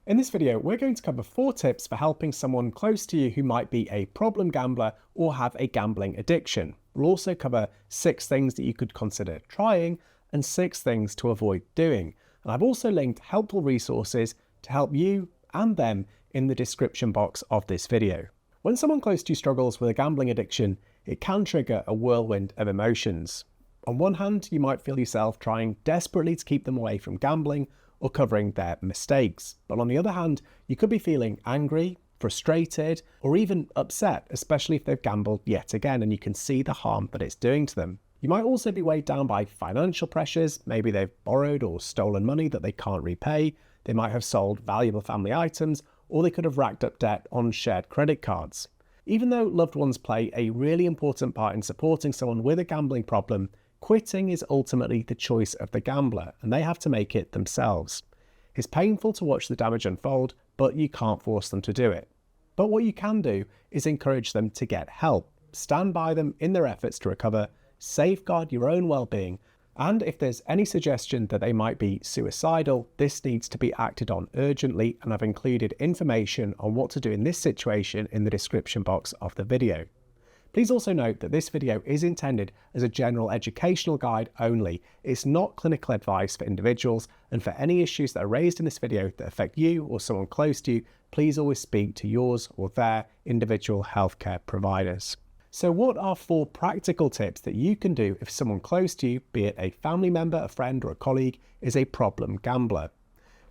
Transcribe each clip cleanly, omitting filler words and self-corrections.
In this video, we're going to cover 4 tips for helping someone close to you who might be a problem gambler or have a gambling addiction. We'll also cover 6 things that you could consider trying and 6 things to avoid doing. And I've also linked helpful resources to help you and them in the description box of this video. When someone close to you struggles with a gambling addiction, it can trigger a whirlwind of emotions. On one hand, you might feel yourself trying desperately to keep them away from gambling or covering their mistakes. But on the other hand, you could be feeling angry, frustrated, or even upset, especially if they've gambled yet again and you can see the harm that it's doing to them. You might also be weighed down by financial pressures. Maybe they've borrowed or stolen money that they can't repay. They might have sold valuable family items, or they could have racked up debt on shared credit cards. Even though loved ones play a really important part in supporting someone with a gambling problem, quitting is ultimately the choice of the gambler, and they have to make it themselves. It's painful to watch the damage unfold, but you can't force them to do it. But what you can do is encourage them to get help, stand by them in their efforts to recover, safeguard your own well-being, and if there's any suggestion that they might be suicidal, this needs to be acted on urgently, and I've included information on what to do in this situation in the description box of the video. Please also note that this video is intended as a general educational guide only. It's not clinical advice for individuals, and for any issues that are raised in this video that affect you or someone close to you, please always speak to yours or their individual healthcare providers. So what are 4 practical tips that you can do if someone close to you, be it a family member, a friend, or a colleague, is a problem gambler?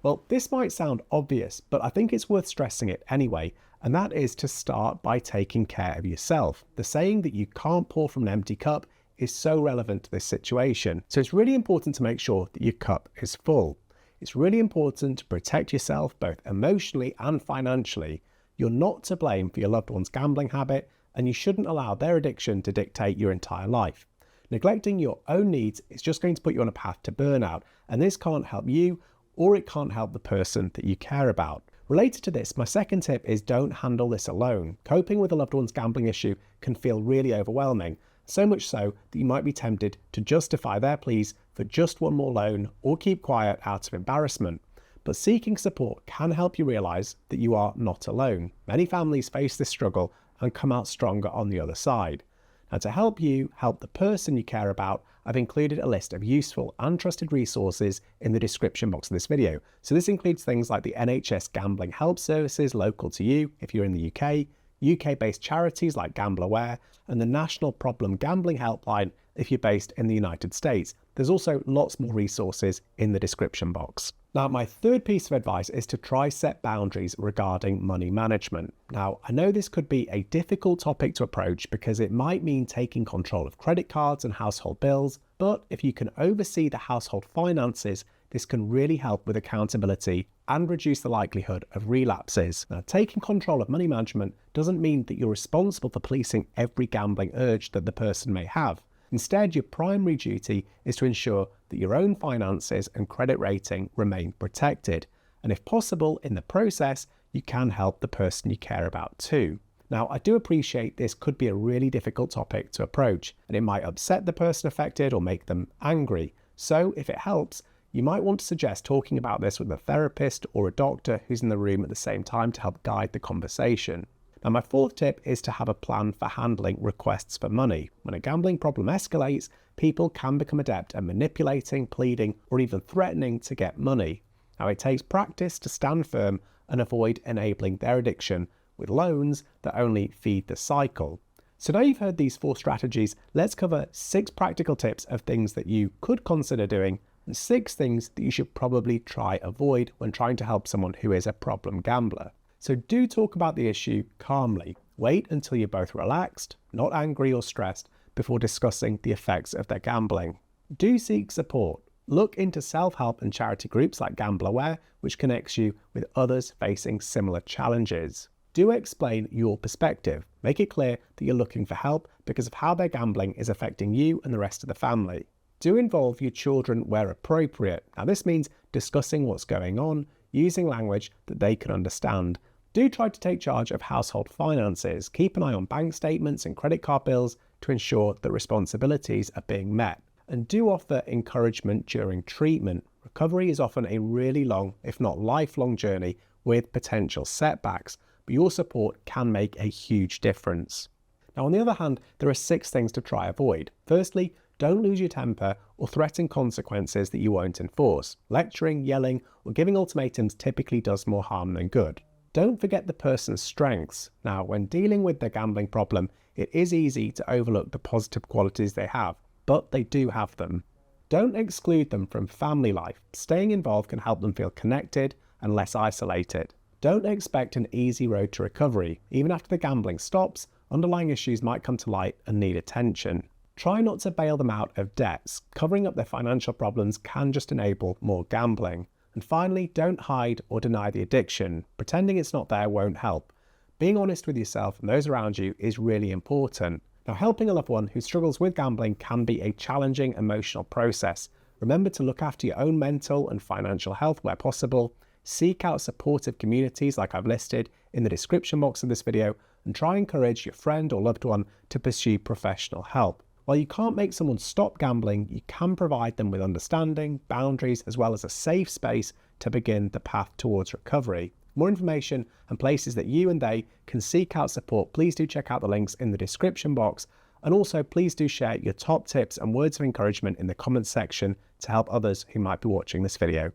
Well, this might sound obvious, but I think it's worth stressing it anyway, and that is to start by taking care of yourself. The saying that you can't pour from an empty cup is so relevant to this situation. So it's really important to make sure that your cup is full. It's really important to protect yourself both emotionally and financially. You're not to blame for your loved one's gambling habit, and you shouldn't allow their addiction to dictate your entire life. Neglecting your own needs is just going to put you on a path to burnout, and this can't help you, or it can't help the person that you care about. Related to this, my second tip is don't handle this alone. Coping with a loved one's gambling issue can feel really overwhelming, so much so that you might be tempted to justify their pleas for just one more loan or keep quiet out of embarrassment. But seeking support can help you realize that you are not alone. Many families face this struggle and come out stronger on the other side. Now, to help you help the person you care about, I've included a list of useful and trusted resources in the description box of this video. So this includes things like the NHS gambling help services local to you if you're in the UK, UK-based charities like GambleAware, and the National Problem Gambling Helpline if you're based in the United States. There's also lots more resources in the description box. Now, my third piece of advice is to try set boundaries regarding money management. Now, I know this could be a difficult topic to approach because it might mean taking control of credit cards and household bills, but if you can oversee the household finances, this can really help with accountability and reduce the likelihood of relapses. Now, taking control of money management doesn't mean that you're responsible for policing every gambling urge that the person may have. Instead, your primary duty is to ensure that your own finances and credit rating remain protected. And if possible, in the process, you can help the person you care about too. Now, I do appreciate this could be a really difficult topic to approach, and it might upset the person affected or make them angry. So if it helps, you might want to suggest talking about this with a therapist or a doctor who's in the room at the same time to help guide the conversation. Now, my fourth tip is to have a plan for handling requests for money. When a gambling problem escalates, people can become adept at manipulating, pleading, or even threatening to get money. Now, it takes practice to stand firm and avoid enabling their addiction with loans that only feed the cycle. So now you've heard these 4 strategies, let's cover 6 practical tips of things that you could consider doing and 6 things that you should probably try avoid when trying to help someone who is a problem gambler. So do talk about the issue calmly. Wait until you're both relaxed, not angry or stressed, before discussing the effects of their gambling. Do seek support. Look into self-help and charity groups like GambleAware, which connects you with others facing similar challenges. Do explain your perspective. Make it clear that you're looking for help because of how their gambling is affecting you and the rest of the family. Do involve your children where appropriate. Now, this means discussing what's going on, using language that they can understand. Do try to take charge of household finances. Keep an eye on bank statements and credit card bills to ensure that responsibilities are being met. And do offer encouragement during treatment. Recovery is often a really long, if not lifelong journey, with potential setbacks, but your support can make a huge difference. Now, on the other hand, there are 6 things to try avoid. Firstly, don't lose your temper or threaten consequences that you won't enforce. Lecturing, yelling, or giving ultimatums typically does more harm than good. Don't forget the person's strengths. Now, when dealing with the gambling problem, it is easy to overlook the positive qualities they have, but they do have them. Don't exclude them from family life. Staying involved can help them feel connected and less isolated. Don't expect an easy road to recovery. Even after the gambling stops, underlying issues might come to light and need attention. Try not to bail them out of debts. Covering up their financial problems can just enable more gambling. And finally, don't hide or deny the addiction. Pretending it's not there won't help. Being honest with yourself and those around you is really important. Now, helping a loved one who struggles with gambling can be a challenging emotional process. Remember to look after your own mental and financial health where possible. Seek out supportive communities like I've listed in the description box of this video, and try and encourage your friend or loved one to pursue professional help. While you can't make someone stop gambling, you can provide them with understanding, boundaries, as well as a safe space to begin the path towards recovery. For more information and places that you and they can seek out support, please do check out the links in the description box. And also, please do share your top tips and words of encouragement in the comments section to help others who might be watching this video.